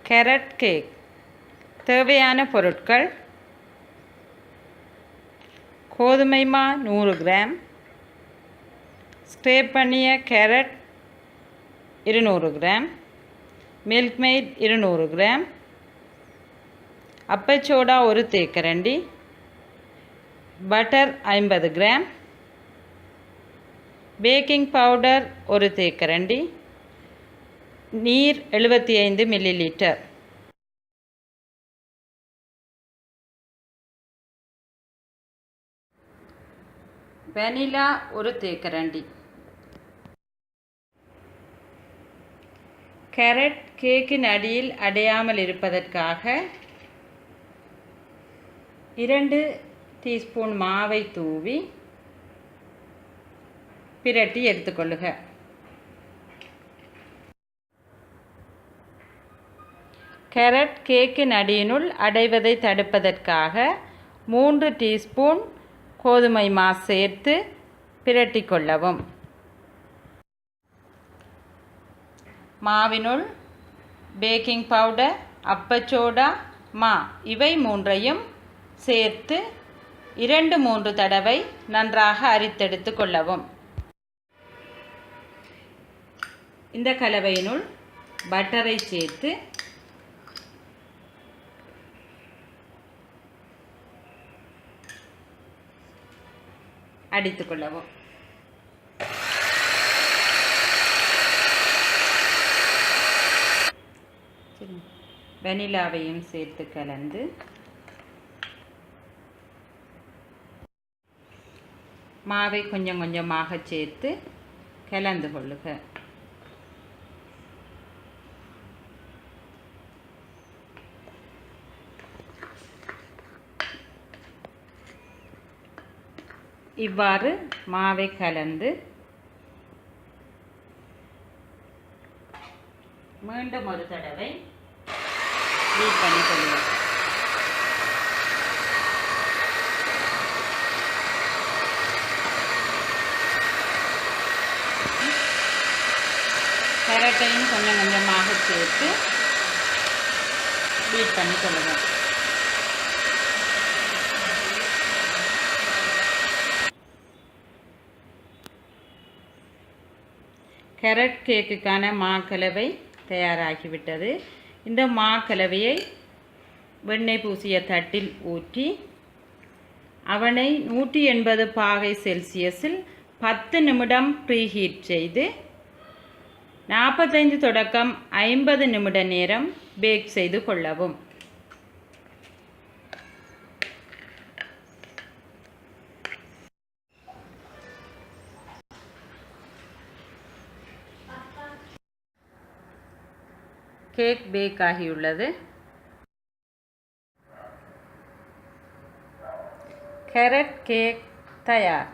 Carrot cake. தேவையான பொருட்கள்: கோதுமை மா 100 கிராம், ஸ்க்ரேப் பண்ணிய carrot 200 gram, Milkmaid 200 gram, அப்பச்சோடா 1 தேக்கரண்டி, பட்டர் 50 கிராம், பேக்கிங் பவுடர் 1 தேக்கரண்டி, நீர் 75 மில்லிலிட்டர். வெனிலா 1 தேக்கரண்டி. கேரட் கேக்கின் அடியில் அடையாமல் இருப்பதற்காக 2 டீஸ்பூன் மாவை தூவி பிரட்டி எடுத்துக்கொள்ளுக. கேரட் கேக்கின் அடியினுள் அடைவதை தடுப்பதற்காக 3 டீஸ்பூன் கோதுமை மா சேர்த்து பிரட்டி கொள்ளவும். மாவினுள் பேக்கிங் பவுடர், அப்பச்சோடா, மா இவை மூன்றையும் சேர்த்து 2-3 தடவை நன்றாக அரித்தெடுத்து கொள்ளவும். இந்த கலவையினுள் பட்டரை சேர்த்து அடித்து கொள்ளவும். வெனிலாவையும் சேர்த்து கலந்து மாவை கொஞ்சம் கொஞ்சமாக சேர்த்து கலந்து கொள்ளுக. இவ்வாறு மாவை கலந்து மீண்டும் ஒரு தடவை பீட் பண்ணி கொள்ளுங்கள். கேரட்டையும் கொஞ்சம் கொஞ்சமாக சேர்த்து பீட் பண்ணி கொள்ளுங்கள். கேரட் கேக்குக்கான மாக்கலவை தயாராகிவிட்டது. இந்த மாக்கலவையை வெண்ணெய் பூசிய தட்டில் ஊற்றி அவனை 180 பாகை செல்சியஸில் 10 நிமிடம் ப்ரீஹீட் செய்து 45 தொடக்கம் 50 நிமிட நேரம் பேக் செய்து கொள்ளவும். கேக் பேக் ஆகியுள்ளது. கேரட் கேக் தயார்.